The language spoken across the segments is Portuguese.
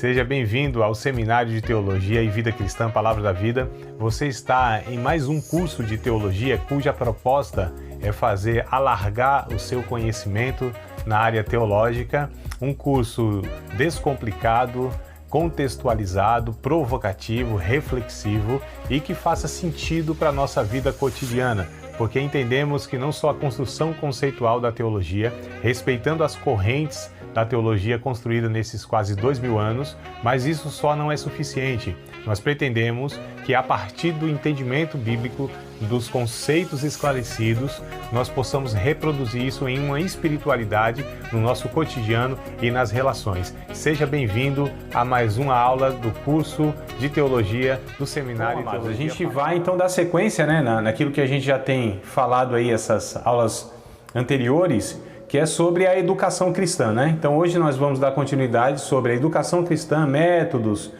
Seja bem-vindo ao Seminário de Teologia e Vida Cristã Palavra da Vida. Você está em mais um curso de teologia cuja proposta é fazer alargar o seu conhecimento na área teológica, um curso descomplicado, contextualizado, provocativo, reflexivo e que faça sentido para a nossa vida cotidiana, porque entendemos que não só a construção conceitual da teologia, respeitando as correntes da teologia construída nesses quase 2000 anos, mas isso só não é suficiente. Nós pretendemos que a partir do entendimento bíblico, dos conceitos esclarecidos, nós possamos reproduzir isso em uma espiritualidade no nosso cotidiano e nas relações. Seja bem-vindo a mais uma aula do curso de teologia do Seminário de Teologia. A gente vai então dar sequência, naquilo que a gente já tem falado aí, essas aulas anteriores, que é sobre a educação cristã, Então hoje nós vamos dar continuidade sobre a educação cristã, métodos,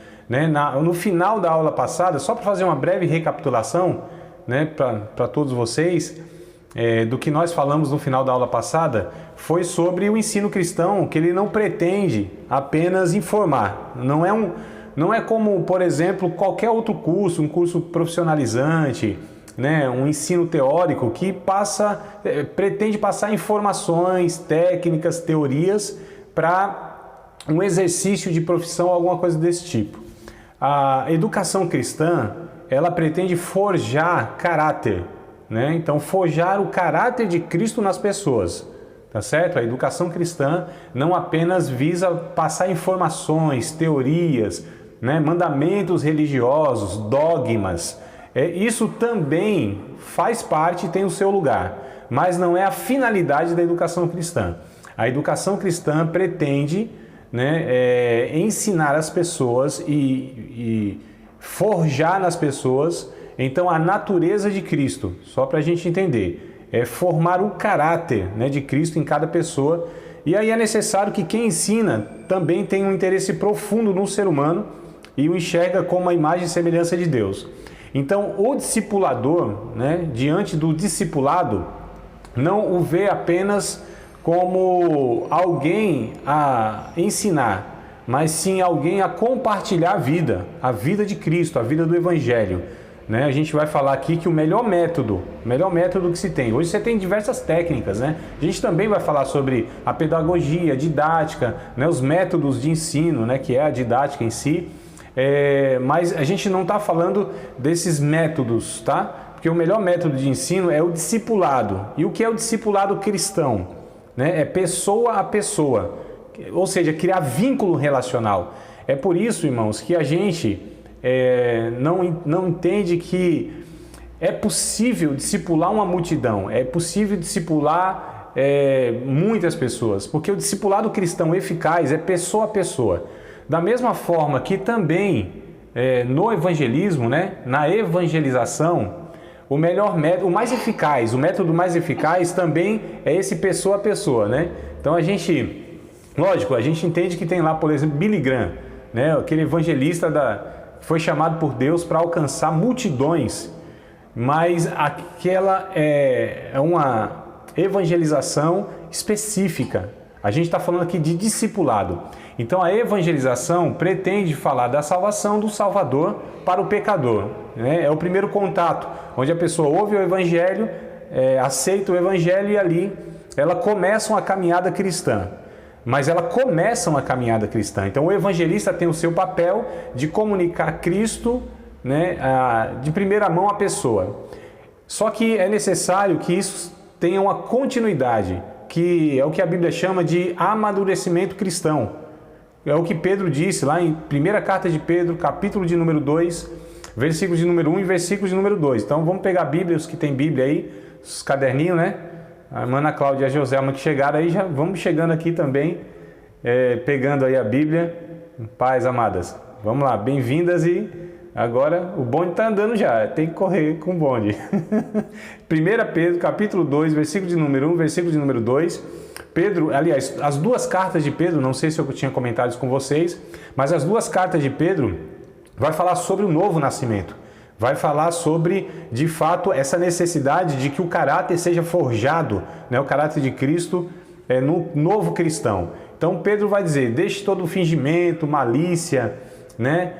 No final da aula passada, só para fazer uma breve recapitulação, para todos vocês, do que nós falamos no final da aula passada, foi sobre o ensino cristão, que ele não pretende apenas informar. Não é como, por exemplo, qualquer outro curso, um curso profissionalizante, um ensino teórico que pretende passar informações, técnicas, teorias para um exercício de profissão, alguma coisa desse tipo. A educação cristã, ela pretende forjar caráter, Então, forjar o caráter de Cristo nas pessoas, tá certo? A educação cristã não apenas visa passar informações, teorias, mandamentos religiosos, dogmas. Isso também faz parte e tem o seu lugar, mas não é a finalidade da educação cristã. A educação cristã pretende ensinar as pessoas e forjar nas pessoas, então, a natureza de Cristo, só para a gente entender, é formar o caráter de Cristo em cada pessoa. E aí é necessário que quem ensina também tenha um interesse profundo no ser humano e o enxerga como a imagem e semelhança de Deus. Então, o discipulador, diante do discipulado, não o vê apenas como alguém a ensinar, mas sim alguém a compartilhar a vida de Cristo, a vida do Evangelho. A gente vai falar aqui que o melhor método que se tem, hoje você tem diversas técnicas, A gente também vai falar sobre a pedagogia, a didática, os métodos de ensino, que é a didática em si. Mas a gente não está falando desses métodos, tá? Porque o melhor método de ensino é o discipulado. E o que é o discipulado cristão? É pessoa a pessoa, ou seja, criar vínculo relacional. É por isso, irmãos, que a gente não entende que é possível discipular uma multidão, é possível discipular muitas pessoas, porque o discipulado cristão eficaz é pessoa a pessoa. Da mesma forma que também no evangelismo, na evangelização, o método mais eficaz também é esse pessoa a pessoa, Então a gente entende que tem lá, por exemplo, Billy Graham, aquele evangelista foi chamado por Deus para alcançar multidões, mas aquela é uma evangelização específica. A gente está falando aqui de discipulado. Então a evangelização pretende falar da salvação do Salvador para o pecador. É o primeiro contato, onde a pessoa ouve o Evangelho, aceita o Evangelho e ali ela começa uma caminhada cristã. Mas ela começa uma caminhada cristã. Então o evangelista tem o seu papel de comunicar Cristo de primeira mão à pessoa. Só que é necessário que isso tenha uma continuidade, que é o que a Bíblia chama de amadurecimento cristão. É o que Pedro disse lá em primeira carta de Pedro, capítulo de número 2, versículos de número 1 e versículos de número 2. Então vamos pegar a Bíblia, os que tem Bíblia aí, os caderninhos, A irmã Ana Cláudia e a Joselma que chegaram aí, já vamos chegando aqui também, pegando aí a Bíblia. Paz, amadas. Vamos lá, bem-vindas e agora o bonde está andando já, tem que correr com o bonde. 1 Pedro, capítulo 2, versículo de número 1, versículo de número 2. Pedro, aliás, as duas cartas de Pedro, não sei se eu tinha comentado isso com vocês, mas as duas cartas de Pedro vai falar sobre o novo nascimento. Vai falar sobre, de fato, essa necessidade de que o caráter seja forjado, o caráter de Cristo no novo cristão. Então, Então Pedro vai dizer, deixe todo o fingimento, malícia, né?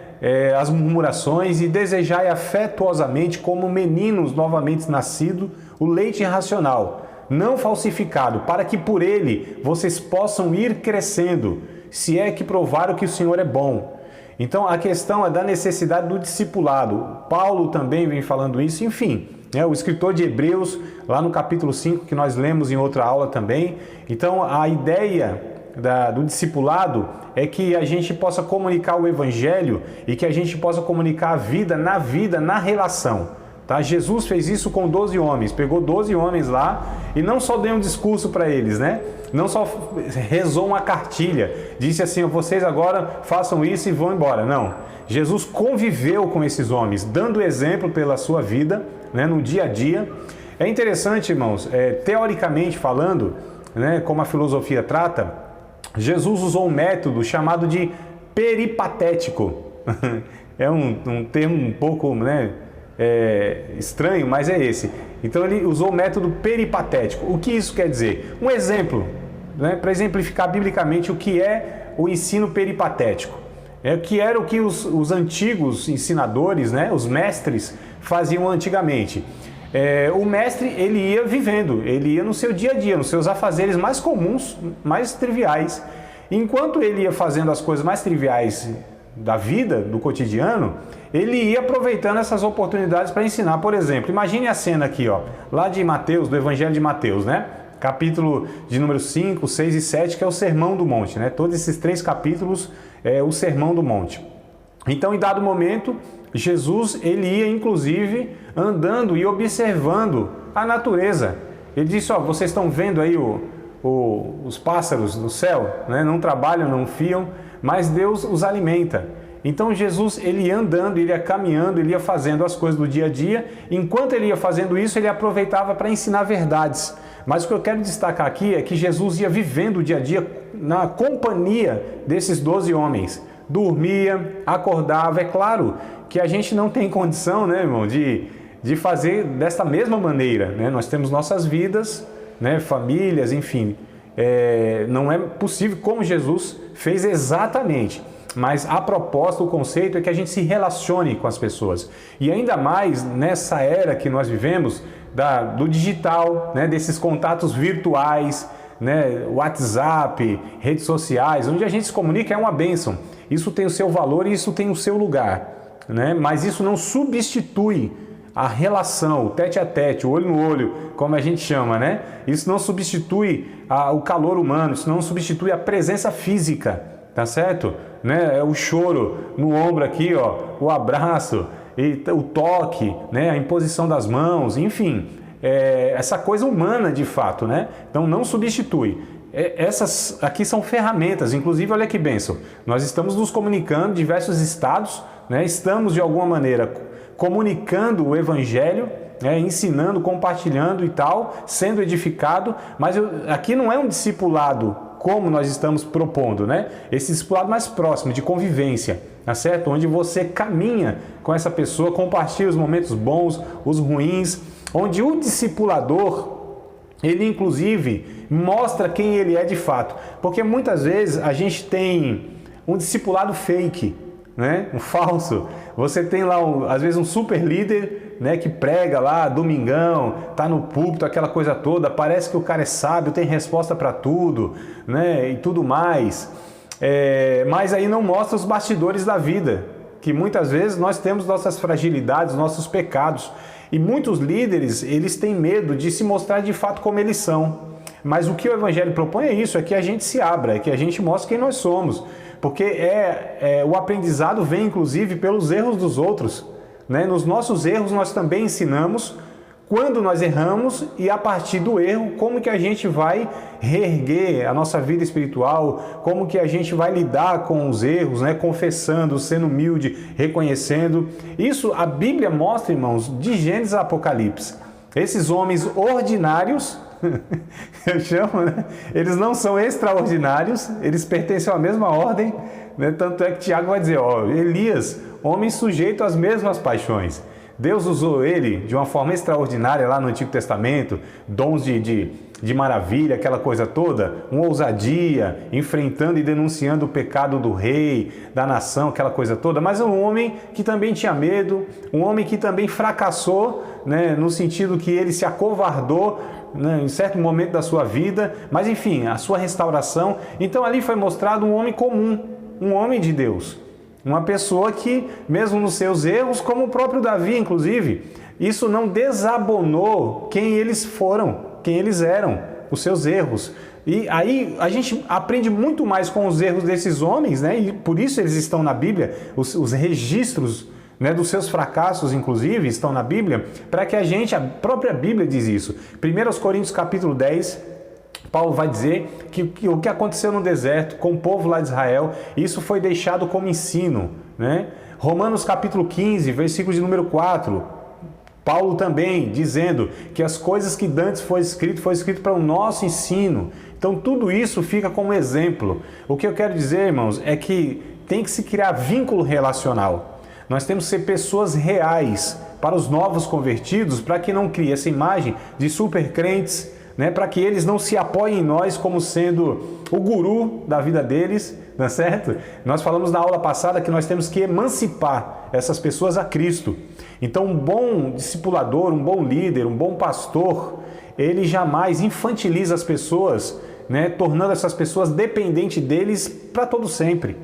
As murmurações e desejai afetuosamente como meninos novamente nascidos o leite racional, não falsificado, para que por ele vocês possam ir crescendo, se é que provaram que o Senhor é bom. Então a questão é da necessidade do discipulado. Paulo também vem falando isso, enfim, o escritor de Hebreus, lá no capítulo 5, que nós lemos em outra aula também. Então a ideia do discipulado é que a gente possa comunicar o evangelho e que a gente possa comunicar a vida, na relação. Tá? Jesus fez isso com 12 homens, pegou 12 homens lá e não só deu um discurso para eles, né? Não só rezou uma cartilha, disse assim, vocês agora façam isso e vão embora. Não, Jesus conviveu com esses homens, dando exemplo pela sua vida, né, no dia a dia. É interessante, irmãos, teoricamente falando, né, como a filosofia trata, Jesus usou um método chamado de peripatético. É um termo um pouco, né, estranho, mas é esse. Então ele usou o método peripatético. O que isso quer dizer? Um exemplo, né, para exemplificar biblicamente o que é o ensino peripatético. Que era o que os antigos ensinadores, né, os mestres, faziam antigamente. O mestre, ele ia vivendo, ele ia no seu dia a dia, nos seus afazeres mais comuns, mais triviais. Enquanto ele ia fazendo as coisas mais triviais da vida, do cotidiano, ele ia aproveitando essas oportunidades para ensinar. Por exemplo, imagine a cena aqui, lá de Mateus, do Evangelho de Mateus, né? Capítulo de número 5, 6 e 7, que é o Sermão do Monte, né? Todos esses 3 capítulos é o Sermão do Monte. Então, em dado momento, Jesus, ele ia inclusive andando e observando a natureza. Ele disse, vocês estão vendo aí os pássaros no céu, né? Não trabalham, não fiam, mas Deus os alimenta. Então Jesus, ele ia andando, ele ia caminhando, ele ia fazendo as coisas do dia a dia. Enquanto ele ia fazendo isso, ele aproveitava para ensinar verdades. Mas o que eu quero destacar aqui é que Jesus ia vivendo o dia a dia na companhia desses 12 homens. Dormia, acordava. É claro que a gente não tem condição, né, irmão, de fazer desta mesma maneira, né? Nós temos nossas vidas, né, famílias, enfim. Não é possível como Jesus fez exatamente. Mas a proposta, o conceito é que a gente se relacione com as pessoas. E ainda mais nessa era que nós vivemos, do digital, né, desses contatos virtuais, né, WhatsApp, redes sociais, onde a gente se comunica, é uma bênção. Isso tem o seu valor e isso tem o seu lugar, né? Mas isso não substitui a relação, o tete a tete, o olho no olho, como a gente chama, né? Isso não substitui o calor humano, isso não substitui a presença física, tá certo? Né? O choro no ombro aqui, o abraço, e o toque, né? A imposição das mãos, enfim, essa coisa humana de fato, né? Então não substitui. Essas aqui são ferramentas, inclusive, olha que bênção, nós estamos nos comunicando em diversos estados, né? Estamos de alguma maneira comunicando o evangelho, né? Ensinando, compartilhando e tal, sendo edificado, mas aqui não é um discipulado como nós estamos propondo, né? Esse discipulado mais próximo, de convivência, tá certo? Onde você caminha com essa pessoa, compartilha os momentos bons, os ruins, onde o discipulador, ele inclusive mostra quem ele é de fato. Porque muitas vezes a gente tem um discipulado fake, né? Um falso. Você tem lá, às vezes, um super líder, né, que prega lá, domingão, tá no púlpito, aquela coisa toda, parece que o cara é sábio, tem resposta para tudo, né, e tudo mais. Mas aí não mostra os bastidores da vida, que muitas vezes nós temos nossas fragilidades, nossos pecados. E muitos líderes, eles têm medo de se mostrar de fato como eles são. Mas o que o Evangelho propõe é isso, é que a gente se abra, é que a gente mostre quem nós somos. Porque o aprendizado vem, inclusive, pelos erros dos outros, né? Nos nossos erros nós também ensinamos quando nós erramos e a partir do erro, como que a gente vai reerguer a nossa vida espiritual, como que a gente vai lidar com os erros, né? Confessando, sendo humilde, reconhecendo. Isso a Bíblia mostra, irmãos, de Gênesis a Apocalipse. Esses homens ordinários, eu chamo, né? Eles não são extraordinários, eles pertencem à mesma ordem, né? Tanto é que Tiago vai dizer, Elias, homem sujeito às mesmas paixões. Deus usou ele de uma forma extraordinária lá no Antigo Testamento, dons de maravilha, aquela coisa toda, uma ousadia, enfrentando e denunciando o pecado do rei, da nação, aquela coisa toda, mas um homem que também tinha medo, um homem que também fracassou, né, no sentido que ele se acovardou, né, em certo momento da sua vida, mas enfim, a sua restauração. Então ali foi mostrado um homem comum, um homem de Deus, uma pessoa que, mesmo nos seus erros, como o próprio Davi, inclusive, isso não desabonou quem eles foram, quem eles eram, os seus erros. E aí a gente aprende muito mais com os erros desses homens, né? E por isso eles estão na Bíblia, os registros, né, dos seus fracassos, inclusive, estão na Bíblia, para que a própria Bíblia diz isso. 1 Coríntios capítulo 10, Paulo vai dizer que o que aconteceu no deserto com o povo lá de Israel, isso foi deixado como ensino, né? Romanos capítulo 15, versículo de número 4, Paulo também dizendo que as coisas que dantes foi escrito para o nosso ensino. Então tudo isso fica como exemplo. O que eu quero dizer, irmãos, é que tem que se criar vínculo relacional. Nós temos que ser pessoas reais para os novos convertidos, para que não crie essa imagem de super crentes, né, para que eles não se apoiem em nós como sendo o guru da vida deles, não é certo? Nós falamos na aula passada que nós temos que emancipar essas pessoas a Cristo. Então um bom discipulador, um bom líder, um bom pastor, ele jamais infantiliza as pessoas, né, tornando essas pessoas dependentes deles para todo sempre.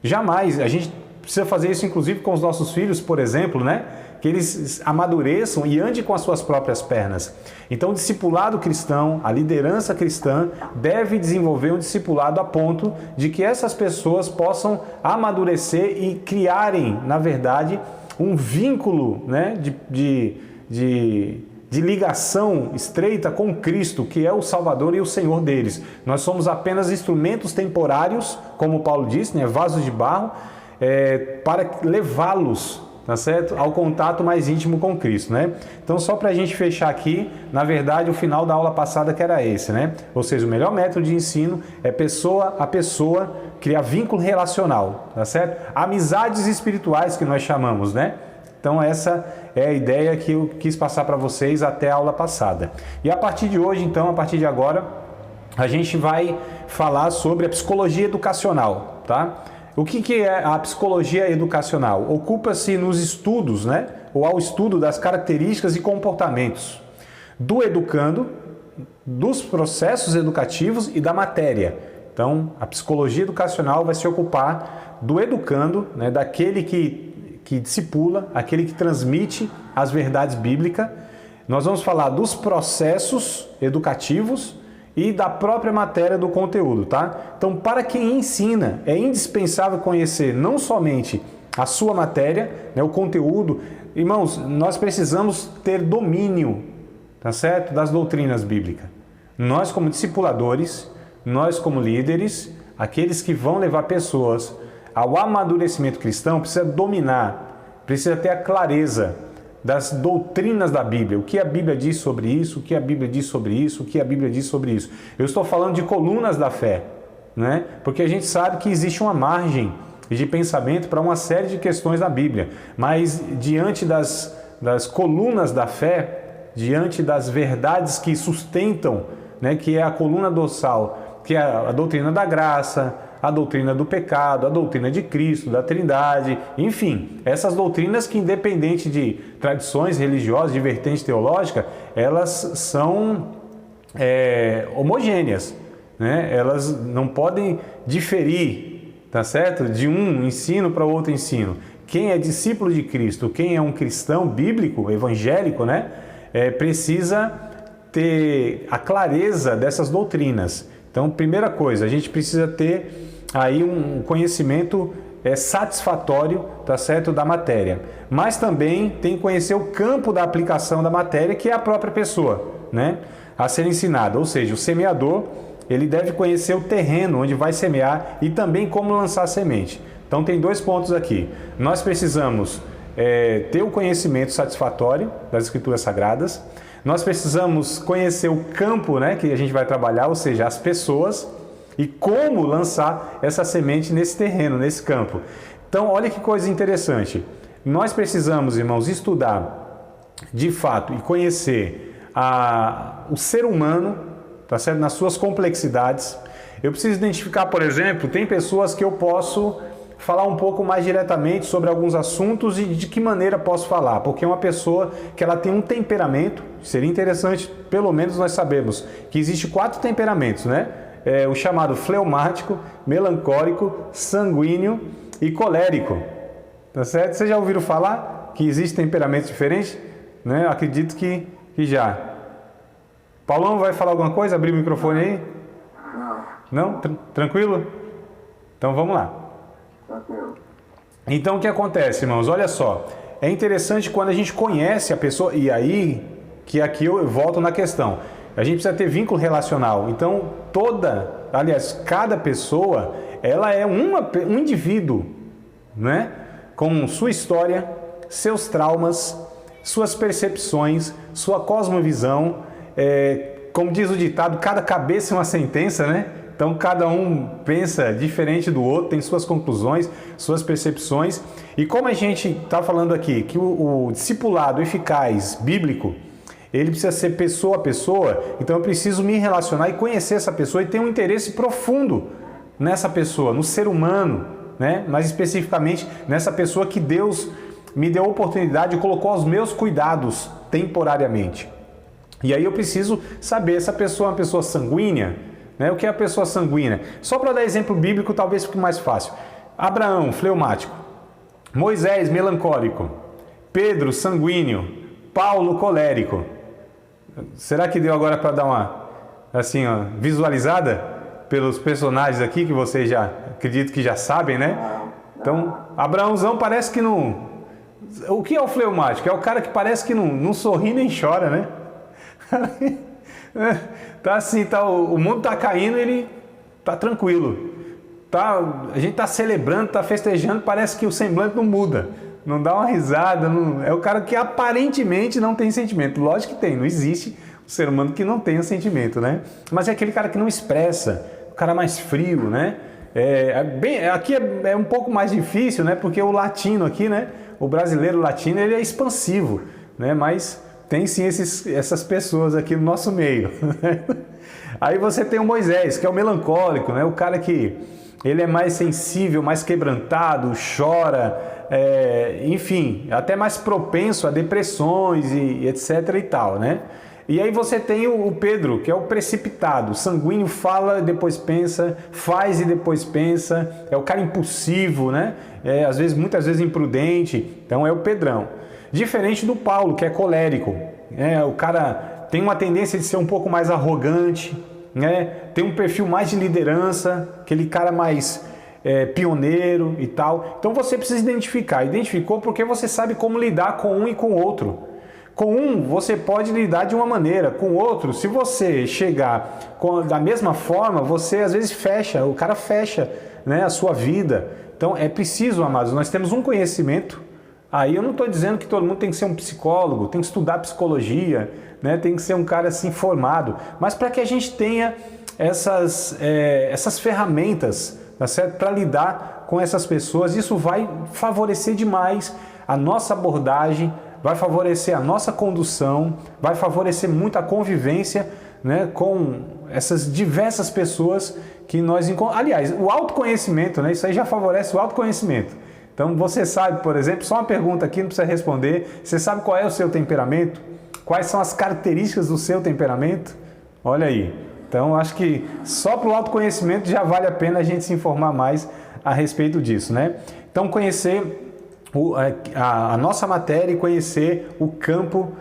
Jamais. A gente precisa fazer isso inclusive com os nossos filhos, por exemplo, né? Que eles amadureçam e andem com as suas próprias pernas. Então o discipulado cristão, a liderança cristã, deve desenvolver um discipulado a ponto de que essas pessoas possam amadurecer e criarem, na verdade, um vínculo, né, de ligação estreita com Cristo, que é o Salvador e o Senhor deles. Nós somos apenas instrumentos temporários, como Paulo disse, né, vasos de barro, para levá-los, tá certo, ao contato mais íntimo com Cristo, né? Então, só para a gente fechar aqui, na verdade, o final da aula passada que era esse, né? Ou seja, o melhor método de ensino é pessoa a pessoa criar vínculo relacional, tá certo? Amizades espirituais que nós chamamos, né? Então, essa é a ideia que eu quis passar para vocês até a aula passada. E a partir de hoje, então, a partir de agora, a gente vai falar sobre a psicologia educacional, tá? O que é a psicologia educacional? Ocupa-se nos estudos, né? Ou ao estudo das características e comportamentos do educando, dos processos educativos e da matéria. Então, a psicologia educacional vai se ocupar do educando, né? Daquele que discipula, aquele que transmite as verdades bíblicas. Nós vamos falar dos processos educativos e da própria matéria do conteúdo, tá? Então, para quem ensina, é indispensável conhecer não somente a sua matéria, né, o conteúdo. Irmãos, nós precisamos ter domínio, tá certo? Das doutrinas bíblicas. Nós, como discipuladores, nós, como líderes, aqueles que vão levar pessoas ao amadurecimento cristão, precisa dominar, precisa ter a clareza das doutrinas da Bíblia, o que a Bíblia diz sobre isso, o que a Bíblia diz sobre isso, o que a Bíblia diz sobre isso. Eu estou falando de colunas da fé, né? Porque a gente sabe que existe uma margem de pensamento para uma série de questões da Bíblia, mas diante das colunas da fé, diante das verdades que sustentam, né, que é a coluna dorsal, que é a doutrina da graça, a doutrina do pecado, a doutrina de Cristo, da Trindade, enfim, essas doutrinas que, independente de tradições religiosas, de vertente teológica, elas são homogêneas, né? Elas não podem diferir, tá certo? De um ensino para outro ensino. Quem é discípulo de Cristo, quem é um cristão bíblico, evangélico, né? Precisa ter a clareza dessas doutrinas. Então, primeira coisa, a gente precisa ter aí um conhecimento satisfatório, tá certo, da matéria. Mas também tem que conhecer o campo da aplicação da matéria, que é a própria pessoa, né, a ser ensinada. Ou seja, o semeador, ele deve conhecer o terreno onde vai semear e também como lançar a semente. Então, tem dois pontos aqui. Nós precisamos ter o conhecimento satisfatório das Escrituras Sagradas. Nós precisamos conhecer o campo, né, que a gente vai trabalhar, ou seja, as pessoas, e como lançar essa semente nesse terreno, nesse campo. Então, olha que coisa interessante. Nós precisamos, irmãos, estudar de fato e conhecer o ser humano, tá certo? Nas suas complexidades. Eu preciso identificar, por exemplo, tem pessoas que eu posso falar um pouco mais diretamente sobre alguns assuntos e de que maneira posso falar, porque é uma pessoa que ela tem um temperamento. Seria interessante, pelo menos nós sabemos que existe 4 temperamentos, né? O chamado fleumático, melancólico, sanguíneo e colérico, tá certo? Vocês já ouviram falar que existem temperamentos diferentes? Né? Acredito que já. Paulão, vai falar alguma coisa? Abrir o microfone aí? Não? Tranquilo? Então vamos lá. Então o que acontece, irmãos? Olha só, é interessante quando a gente conhece a pessoa, e aí que aqui eu volto na questão, a gente precisa ter vínculo relacional. Então cada pessoa, ela é um indivíduo, né? Com sua história, seus traumas, suas percepções, sua cosmovisão, como diz o ditado, cada cabeça é uma sentença, né? Então, cada um pensa diferente do outro, tem suas conclusões, suas percepções. E como a gente está falando aqui, que o discipulado eficaz, bíblico, ele precisa ser pessoa a pessoa, então eu preciso me relacionar e conhecer essa pessoa e ter um interesse profundo nessa pessoa, no ser humano, né? Mais especificamente nessa pessoa que Deus me deu a oportunidade e colocou aos meus cuidados temporariamente. E aí eu preciso saber, essa pessoa é uma pessoa sanguínea? O que é a pessoa sanguínea? Só para dar exemplo bíblico, talvez fique mais fácil. Abraão, fleumático. Moisés, melancólico. Pedro, sanguíneo. Paulo, colérico. Será que deu agora para dar uma visualizada pelos personagens aqui que vocês já acredito que já sabem, né? Então, Abraãozão parece que não... O que é o fleumático? É o cara que parece que não sorri nem chora, né? Tá assim, o mundo tá caindo, ele tá tranquilo. A gente tá celebrando, tá festejando, parece que o semblante não muda. Não dá uma risada, é o cara que aparentemente não tem sentimento. Lógico que tem, não existe um ser humano que não tenha sentimento, né? Mas é aquele cara que não expressa, o cara mais frio, né? Aqui é um pouco mais difícil, né? Porque o latino aqui, né? O brasileiro latino, ele é expansivo, né? Mas tem sim essas pessoas aqui no nosso meio. Aí você tem o Moisés, que é o melancólico, né? O cara que ele é mais sensível, mais quebrantado, chora, enfim, até mais propenso a depressões e etc e tal, né? E aí você tem o Pedro, que é o precipitado, sanguíneo, fala e depois pensa, faz e depois pensa, é o cara impulsivo, né? Muitas vezes imprudente, então é o Pedrão. Diferente do Paulo, que é colérico, o cara tem uma tendência de ser um pouco mais arrogante, né? Tem um perfil mais de liderança, aquele cara mais pioneiro e tal. Então você precisa identificar. Identificou porque você sabe como lidar com um e com o outro. Com um, você pode lidar de uma maneira. Com o outro, se você chegar da mesma forma, você às vezes o cara fecha, né, a sua vida. Então é preciso, amados, nós temos um conhecimento. Aí eu não estou dizendo que todo mundo tem que ser um psicólogo, tem que estudar psicologia, né? Tem que ser um cara assim formado, mas para que a gente tenha essas ferramentas, tá certo? Para lidar com essas pessoas, isso vai favorecer demais a nossa abordagem, vai favorecer a nossa condução, vai favorecer muito a convivência, né, com essas diversas pessoas que nós encontramos. Aliás, o autoconhecimento, né? Isso aí já favorece o autoconhecimento. Então você sabe, por exemplo, só uma pergunta aqui, não precisa responder, você sabe qual é o seu temperamento? Quais são as características do seu temperamento? Olha aí. Então acho que só para o autoconhecimento já vale a pena a gente se informar mais a respeito disso, né? Então conhecer a nossa matéria e conhecer o campo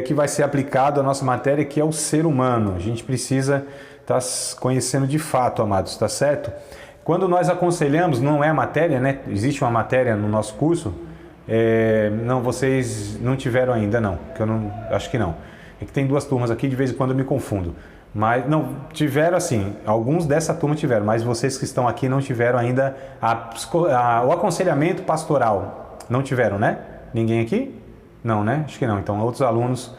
que vai ser aplicado à nossa matéria, que é o ser humano. A gente precisa estar conhecendo de fato, amados, tá certo? Quando nós aconselhamos, não é matéria, né? Existe uma matéria no nosso curso. Não, vocês não tiveram ainda, não. Que eu não, acho que não. É que tem 2 turmas aqui, de vez em quando eu me confundo. Mas não, tiveram assim, alguns dessa turma tiveram, mas vocês que estão aqui não tiveram ainda o aconselhamento pastoral. Não tiveram, né? Ninguém aqui? Não, né? Acho que não. Então, outros alunos.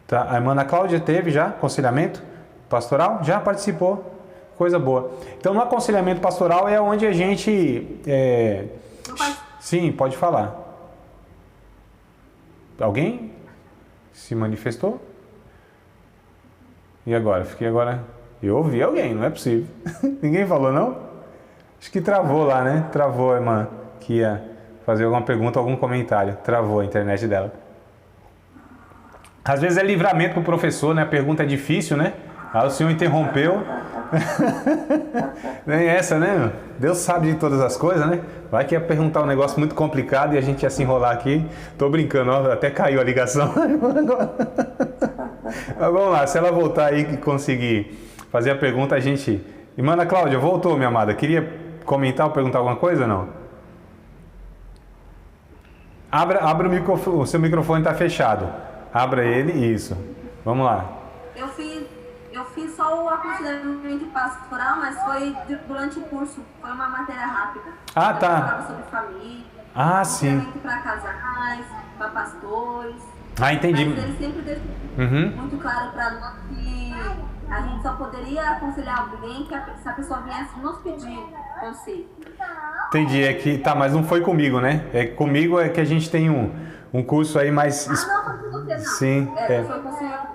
Tá? A irmã Ana Cláudia teve já aconselhamento pastoral? Já participou. Coisa boa. Então, no aconselhamento pastoral é onde a gente... Sim, pode falar. Alguém se manifestou? E agora? Eu ouvi alguém, não é possível. Ninguém falou, não? Acho que travou lá, né? Travou a irmã que ia fazer alguma pergunta, algum comentário. Travou a internet dela. Às vezes é livramento para o professor, né? A pergunta é difícil, né? Aí o senhor interrompeu. Nem essa, né? Deus sabe de todas as coisas, né? Vai que ia perguntar um negócio muito complicado e a gente ia se enrolar aqui. Tô brincando, ó, até caiu a ligação. Mas vamos lá, se ela voltar aí e conseguir fazer a pergunta, a gente... Irmã Ana Cláudia, voltou, minha amada. Queria comentar ou perguntar alguma coisa ou não? Abra o microfone, o seu microfone está fechado. Abra ele, isso. Vamos lá. Eu fiz só o aconselhamento pastoral, mas foi durante o curso. Foi uma matéria rápida. Ah, tá. Falava sobre família. Ah, sim. Aconselhamento para casais, para pastores. Ah, entendi. Mas ele sempre deixou muito claro para nós que a gente só poderia aconselhar alguém se a pessoa viesse nos pedir conselho. Entendi, é que... Tá, mas não foi comigo, né? Comigo é que a gente tem um curso aí mais... Ah, não, foi com você não. Sim, Foi com o senhor.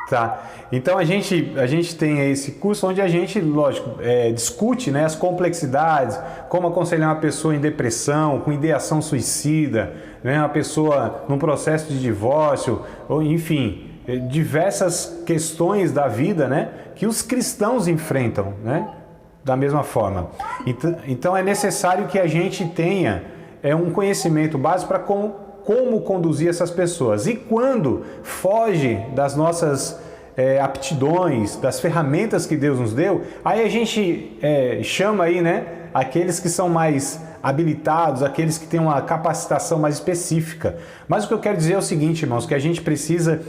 Tá, então a gente tem esse curso onde a gente, lógico, discute, né, as complexidades, como aconselhar uma pessoa em depressão, com ideação suicida, né, uma pessoa num processo de divórcio, ou enfim, diversas questões da vida, né, que os cristãos enfrentam, né, da mesma forma. Então é necessário que a gente tenha um conhecimento básico para como conduzir essas pessoas. E quando foge das nossas aptidões, das ferramentas que Deus nos deu, aí a gente chama aí, né, aqueles que são mais habilitados, aqueles que têm uma capacitação mais específica. Mas o que eu quero dizer é o seguinte, irmãos, que a gente precisa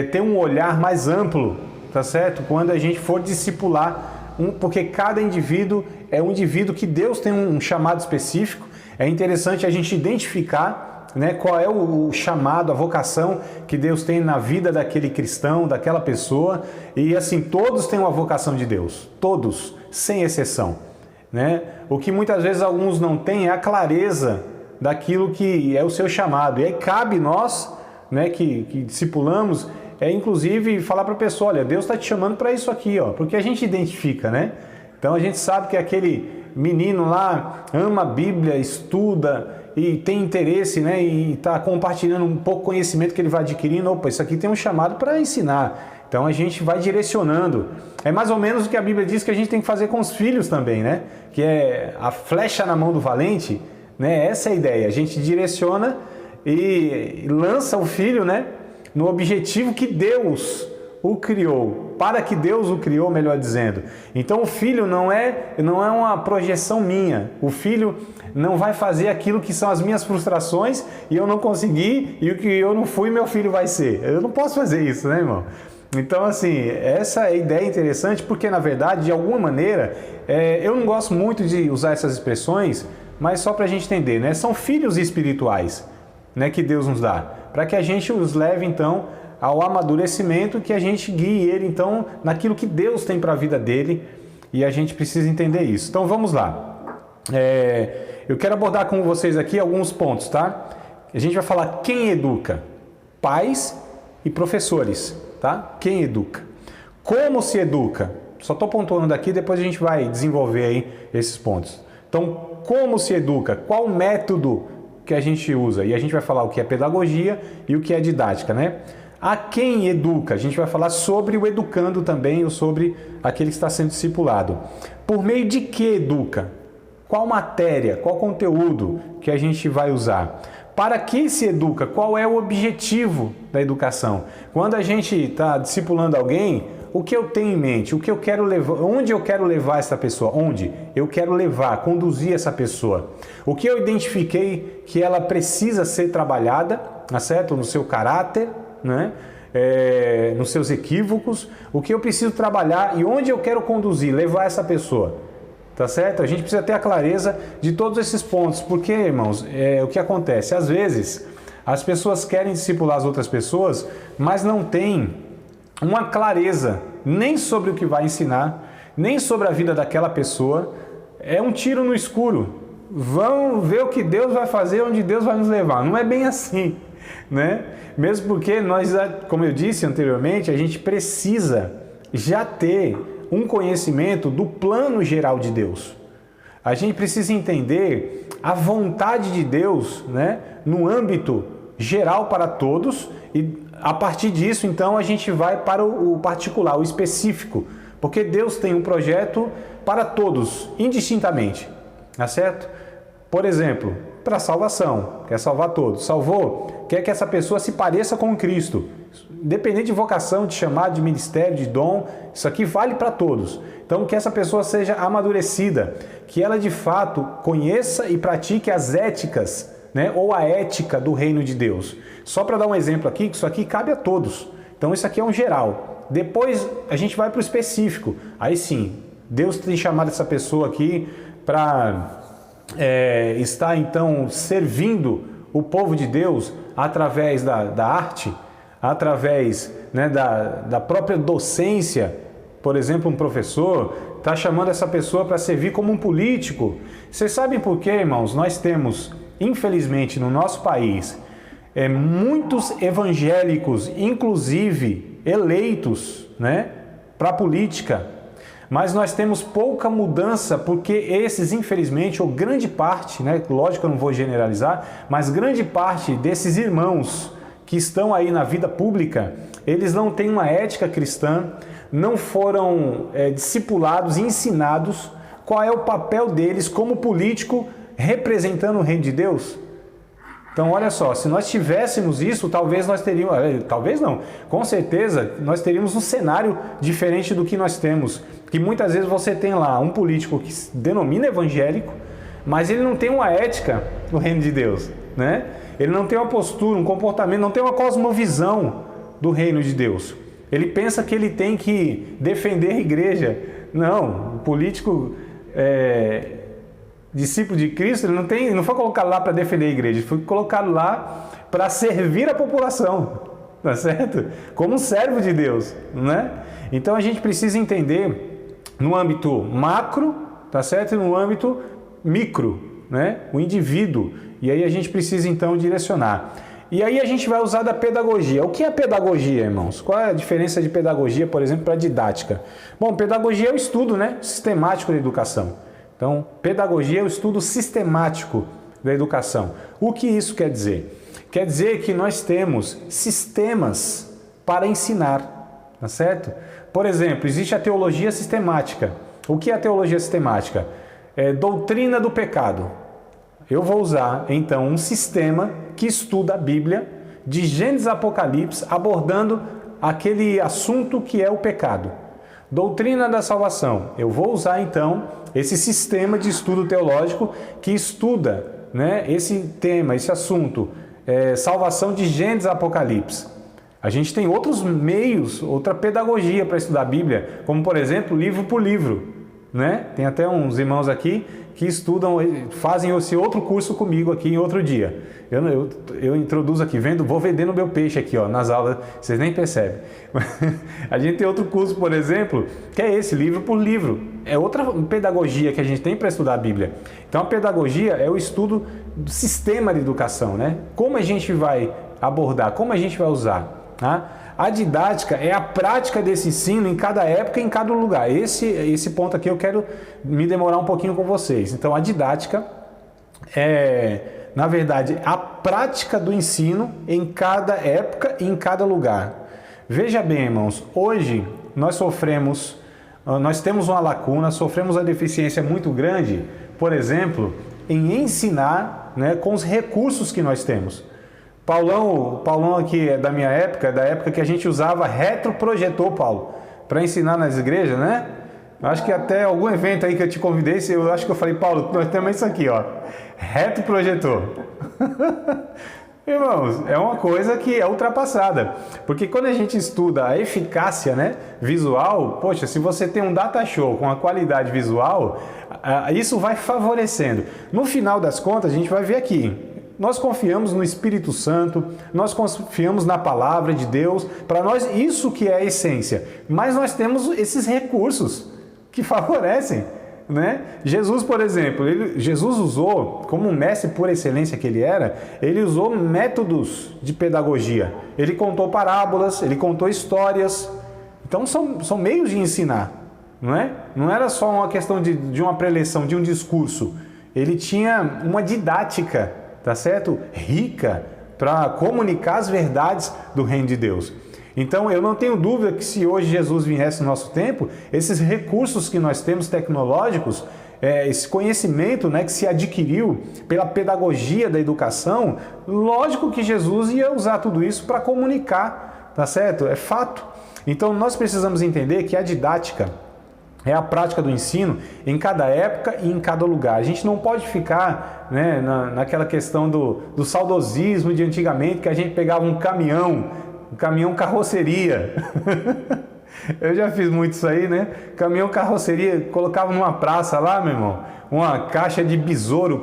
ter um olhar mais amplo, tá certo? Quando a gente for discipular, porque cada indivíduo é um indivíduo que Deus tem um chamado específico. É interessante a gente identificar, né, qual é o chamado, a vocação que Deus tem na vida daquele cristão, daquela pessoa. E assim, todos têm uma vocação de Deus, todos, sem exceção, né? O que muitas vezes alguns não têm é a clareza daquilo que é o seu chamado. E aí cabe nós, né, que discipulamos, inclusive falar para a pessoa, olha, Deus está te chamando para isso aqui, ó, porque a gente identifica, né? Então a gente sabe que aquele menino lá ama a Bíblia, estuda e tem interesse, né, e está compartilhando um pouco conhecimento que ele vai adquirindo. Opa, isso aqui tem um chamado para ensinar. Então a gente vai direcionando. É mais ou menos o que a Bíblia diz que a gente tem que fazer com os filhos também, né? Que é a flecha na mão do valente, né? Essa é a ideia. A gente direciona e lança o filho, né, no objetivo que Deus o criou, para que Deus o criou, melhor dizendo. Então o filho não é uma projeção minha. O filho não vai fazer aquilo que são as minhas frustrações e eu não consegui, e o que eu não fui, meu filho vai ser. Eu não posso fazer isso, né, irmão? Então, assim, essa é a ideia interessante, porque, na verdade, de alguma maneira, eu não gosto muito de usar essas expressões, mas só para a gente entender, né? São filhos espirituais, né, que Deus nos dá, para que a gente os leve, então, ao amadurecimento, que a gente guie ele, então, naquilo que Deus tem para a vida dele, e a gente precisa entender isso. Então, vamos lá. Eu quero abordar com vocês aqui alguns pontos, tá? A gente vai falar quem educa, pais e professores, tá? Quem educa. Como se educa? Só estou pontuando daqui, depois a gente vai desenvolver aí esses pontos. Então, como se educa? Qual método que a gente usa? E a gente vai falar o que é pedagogia e o que é didática, né? A quem educa? A gente vai falar sobre o educando também, ou sobre aquele que está sendo discipulado. Por meio de que educa? Qual matéria, qual conteúdo que a gente vai usar? Para que se educa? Qual é o objetivo da educação? Quando a gente está discipulando alguém, o que eu tenho em mente? O que eu quero levar? Onde eu quero levar essa pessoa? Onde eu quero levar, conduzir essa pessoa? O que eu identifiquei que ela precisa ser trabalhada, tá certo? No seu caráter, né? Nos seus equívocos, o que eu preciso trabalhar e onde eu quero conduzir, levar essa pessoa, tá certo? A gente precisa ter a clareza de todos esses pontos, porque, irmãos, o que acontece? Às vezes, as pessoas querem discipular as outras pessoas, mas não têm uma clareza nem sobre o que vai ensinar, nem sobre a vida daquela pessoa. É um tiro no escuro. Vão ver o que Deus vai fazer, onde Deus vai nos levar. Não é bem assim. né? Mesmo porque nós, como eu disse anteriormente, a gente precisa já ter um conhecimento do plano geral de Deus. A gente precisa entender a vontade de Deus, né, no âmbito geral para todos, e a partir disso, então, a gente vai para o particular, o específico, porque Deus tem um projeto para todos, indistintamente, tá certo? Por exemplo, para a salvação, quer salvar todos. Salvou, quer que essa pessoa se pareça com Cristo. Independente de vocação, de chamado, de ministério, de dom, isso aqui vale para todos. Então, que essa pessoa seja amadurecida, que ela de fato conheça e pratique as éticas, né, ou a ética do reino de Deus. Só para dar um exemplo aqui, que isso aqui cabe a todos. Então, isso aqui é um geral. Depois, a gente vai para o específico. Aí sim, Deus tem chamado essa pessoa aqui para estar, então, servindo o povo de Deus através da arte, através, né, da própria docência. Por exemplo, um professor está chamando essa pessoa para servir como um político. Vocês sabem por quê, irmãos? Nós temos, infelizmente, no nosso país, muitos evangélicos, inclusive eleitos, né, para a política. Mas nós temos pouca mudança porque esses, infelizmente, ou grande parte, né, lógico que eu não vou generalizar, mas grande parte desses irmãos que estão aí na vida pública, eles não têm uma ética cristã, não foram discipulados e ensinados qual é o papel deles como político representando o reino de Deus. Então, olha só, se nós tivéssemos isso, talvez nós teríamos, talvez não, com certeza nós teríamos um cenário diferente do que nós temos, que muitas vezes você tem lá um político que se denomina evangélico, mas ele não tem uma ética no reino de Deus, né? Ele não tem uma postura, um comportamento, não tem uma cosmovisão do reino de Deus. Ele pensa que ele tem que defender a igreja. Não, o político discípulo de Cristo, ele não foi colocado lá para defender a igreja, ele foi colocado lá para servir a população, tá certo? Como um servo de Deus, né? Então a gente precisa entender no âmbito macro, tá certo? E no âmbito micro, né? O indivíduo. E aí a gente precisa então direcionar. E aí a gente vai usar da pedagogia. O que é pedagogia, irmãos? Qual é a diferença de pedagogia, por exemplo, para didática? Bom, pedagogia é o estudo, né, sistemático da educação. Então, pedagogia é o estudo sistemático da educação. O que isso quer dizer? Quer dizer que nós temos sistemas para ensinar, tá certo? Por exemplo, existe a teologia sistemática. O que é a teologia sistemática? É doutrina do pecado. Eu vou usar, então, um sistema que estuda a Bíblia, de Gênesis a Apocalipse, abordando aquele assunto que é o pecado. Doutrina da salvação. Eu vou usar, então, esse sistema de estudo teológico que estuda, né, esse tema, esse assunto, salvação de Gênesis a Apocalipse. A gente tem outros meios, outra pedagogia para estudar a Bíblia, como, por exemplo, livro por livro, né? Tem até uns irmãos aqui que estudam, fazem esse outro curso comigo aqui em outro dia. Eu introduzo aqui, vou vendendo meu peixe aqui, ó, nas aulas, vocês nem percebem. A gente tem outro curso, por exemplo, que é esse, livro por livro. É outra pedagogia que a gente tem para estudar a Bíblia. Então a pedagogia é o estudo do sistema de educação, né? Como a gente vai abordar, como a gente vai usar, tá? A didática é a prática desse ensino em cada época e em cada lugar. Esse ponto aqui eu quero me demorar um pouquinho com vocês. Então, a didática é, na verdade, a prática do ensino em cada época e em cada lugar. Veja bem, irmãos, hoje nós temos uma lacuna, sofremos uma deficiência muito grande, por exemplo, em ensinar, né, com os recursos que nós temos. Paulão aqui é da minha época, da época que a gente usava retroprojetor, Paulo, para ensinar nas igrejas, né? Acho que até algum evento aí que eu te convidei, eu acho que eu falei, Paulo, nós temos isso aqui, ó, retroprojetor. Irmãos, é uma coisa que é ultrapassada, porque quando a gente estuda a eficácia, né, visual, poxa, se você tem um data show com a qualidade visual, isso vai favorecendo. No final das contas, a gente vai ver aqui, nós confiamos no Espírito Santo, nós confiamos na Palavra de Deus, para nós isso que é a essência. Mas nós temos esses recursos que favorecem, né? Jesus, por exemplo, Jesus usou, como um mestre por excelência que ele era, ele usou métodos de pedagogia. Ele contou parábolas, ele contou histórias. Então são meios de ensinar, não é? Não era só uma questão de uma preleção, de um discurso. Ele tinha uma didática, tá certo? Rica, para comunicar as verdades do reino de Deus. Então, eu não tenho dúvida que se hoje Jesus viesse no nosso tempo, esses recursos que nós temos tecnológicos, esse conhecimento, né, que se adquiriu pela pedagogia da educação, lógico que Jesus ia usar tudo isso para comunicar, tá certo? É fato. Então, nós precisamos entender que a didática é a prática do ensino em cada época e em cada lugar. A gente não pode ficar, né, naquela questão do saudosismo de antigamente, que a gente pegava um caminhão carroceria. Eu já fiz muito isso aí, né? Caminhão carroceria, colocava numa praça lá, meu irmão, uma caixa de besouro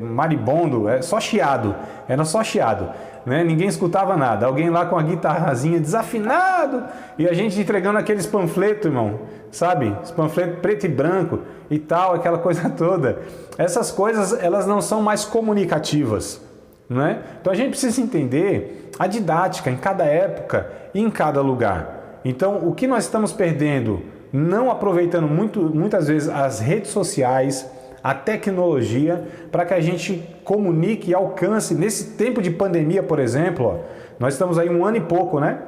maribondo, só chiado, era só chiado, né? Ninguém escutava nada, alguém lá com a guitarrazinha desafinado e a gente entregando aqueles panfletos, irmão, sabe? Os panfletos preto e branco e tal, aquela coisa toda. Essas coisas, elas não são mais comunicativas, não é? Então a gente precisa entender a didática em cada época e em cada lugar. Então, o que nós estamos perdendo, não aproveitando muitas vezes as redes sociais, a tecnologia, para que a gente comunique e alcance. Nesse tempo de pandemia, por exemplo, nós estamos aí 1 ano e pouco, né?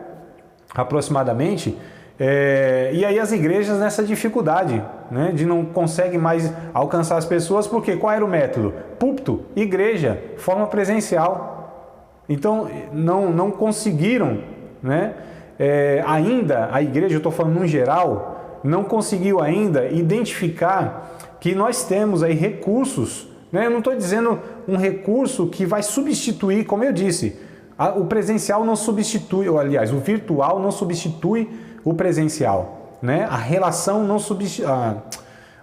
Aproximadamente. E aí as igrejas nessa dificuldade, né? De não conseguem mais alcançar as pessoas, porque qual era o método? Púlpito, igreja, forma presencial. Então, não conseguiram, né? Ainda, a igreja, eu estou falando no geral, não conseguiu ainda identificar que nós temos aí recursos, né? Eu não estou dizendo um recurso que vai substituir, como eu disse, o presencial não substitui, ou aliás, o virtual não substitui o presencial, né? A relação não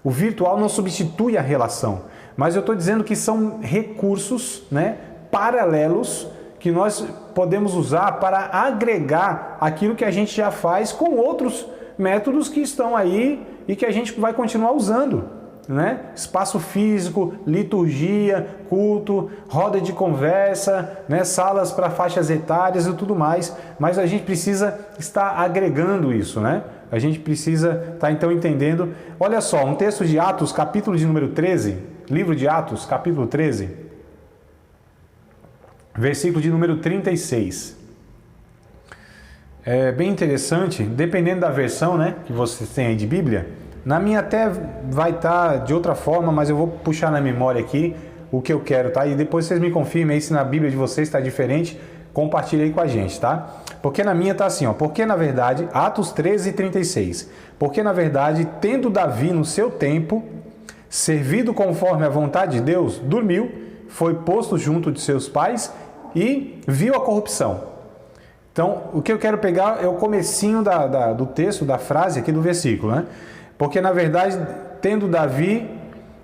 o virtual não substitui a relação, mas eu estou dizendo que são recursos, né, paralelos, que nós podemos usar para agregar aquilo que a gente já faz com outros métodos que estão aí e que a gente vai continuar usando, né? Espaço físico, liturgia, culto, roda de conversa, né? Salas para faixas etárias e tudo mais, mas a gente precisa estar agregando isso, né? A gente precisa estar então entendendo. Olha só, um texto de Atos, capítulo de número 13, livro de Atos, capítulo 13, versículo de número 36. É bem interessante, dependendo da versão, né, que você tem aí de Bíblia. Na minha até vai estar de outra forma, mas eu vou puxar na memória aqui o que eu quero, tá? E depois vocês me confirmem aí se na Bíblia de vocês está diferente, compartilhe aí com a gente, tá? Porque na minha está assim, ó. Porque na verdade, Atos 13, 36. Porque na verdade, tendo Davi no seu tempo, servido conforme a vontade de Deus, dormiu, foi posto junto de seus pais e viu a corrupção. Então, o que eu quero pegar é o comecinho do texto, da frase aqui do versículo, né? Porque, na verdade, tendo Davi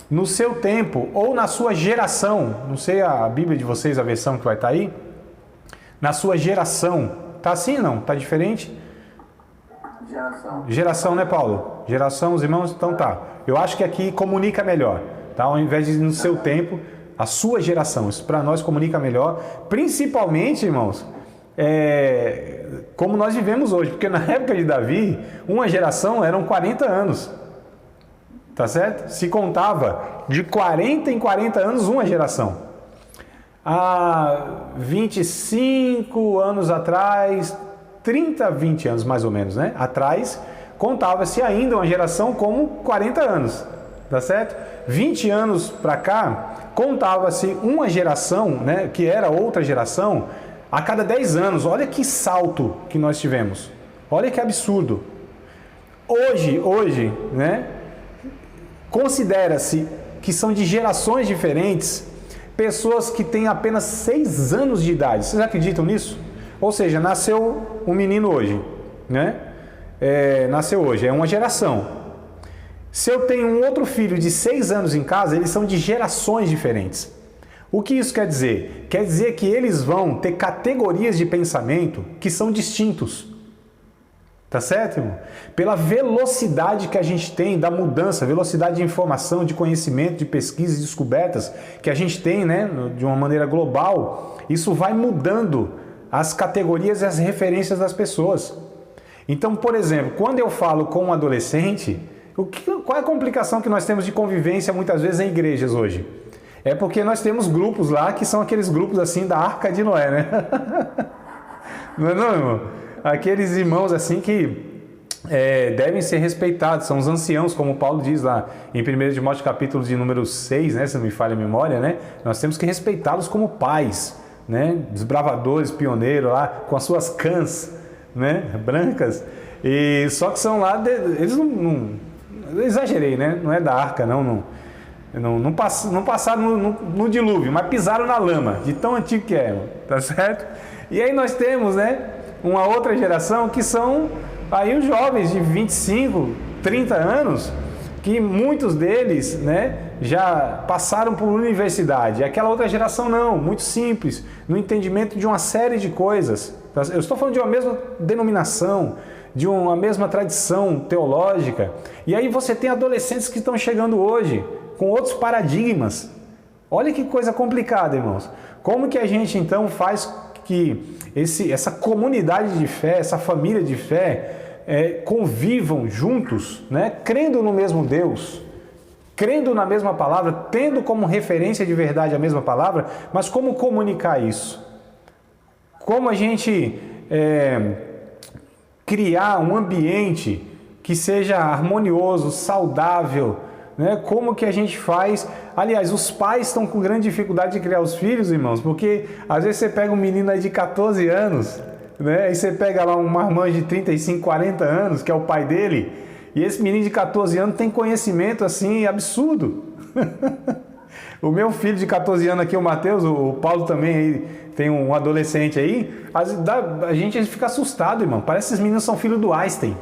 no seu tempo, ou na sua geração, não sei a Bíblia de vocês, a versão que vai estar aí, na sua geração, tá assim não? Tá diferente? Geração, né, Paulo? Geração, os irmãos, então tá. Eu acho que aqui comunica melhor, tá? Ao invés de no seu tempo, a sua geração, isso para nós comunica melhor, principalmente, irmãos, como nós vivemos hoje, porque na época de Davi, uma geração eram 40 anos, tá certo? Se contava de 40 em 40 anos uma geração. Há 25 anos atrás, 30, 20 anos mais ou menos, né? Atrás, contava-se ainda uma geração como 40 anos, tá certo? 20 anos para cá, contava-se uma geração, né, que era outra geração, a cada 10 anos. Olha que salto que nós tivemos. Olha que absurdo. Hoje, né, considera-se que são de gerações diferentes, pessoas que têm apenas 6 anos de idade. Vocês acreditam nisso? Ou seja, nasceu um menino hoje, né? Nasceu hoje, é uma geração. Se eu tenho um outro filho de 6 anos em casa, eles são de gerações diferentes. O que isso quer dizer? Quer dizer que eles vão ter categorias de pensamento que são distintos. Tá certo, irmão? Pela velocidade que a gente tem da mudança, velocidade de informação, de conhecimento, de pesquisas e descobertas que a gente tem, né, de uma maneira global, isso vai mudando as categorias e as referências das pessoas. Então, por exemplo, quando eu falo com um adolescente, qual é a complicação que nós temos de convivência muitas vezes em igrejas hoje? É porque nós temos grupos lá que são aqueles grupos assim da Arca de Noé, né? Não é não, irmão? Aqueles irmãos assim que devem ser respeitados, são os anciãos, como Paulo diz lá em 1 Timóteo capítulo de número 6, né, se não me falha a memória, né? Nós temos que respeitá-los como pais, né? Desbravadores, pioneiros lá, com as suas cãs, né, brancas, e só que são lá, eles não exagerei, né? Não é da arca, não passaram no dilúvio, mas pisaram na lama, de tão antigo que é, tá certo? E aí nós temos, né, uma outra geração que são aí os jovens de 25, 30 anos, que muitos deles, né, já passaram por universidade. Aquela outra geração não, muito simples, no entendimento de uma série de coisas. Eu estou falando de uma mesma denominação, de uma mesma tradição teológica. E aí você tem adolescentes que estão chegando hoje com outros paradigmas. Olha que coisa complicada, irmãos. Como que a gente então faz que essa comunidade de fé, essa família de fé, convivam juntos, né? Crendo no mesmo Deus, crendo na mesma palavra, tendo como referência de verdade a mesma palavra, mas como comunicar isso? Como a gente criar um ambiente que seja harmonioso, saudável, né? Como que a gente faz? Aliás, os pais estão com grande dificuldade de criar os filhos, irmãos, porque às vezes você pega um menino aí de 14 anos, né? E você pega lá um marmanjo de 35, 40 anos, que é o pai dele, e esse menino de 14 anos tem conhecimento assim absurdo. O meu filho de 14 anos aqui, o Matheus, o Paulo também aí, tem um adolescente aí, a gente fica assustado, irmão. Parece que esses meninos são filhos do Einstein.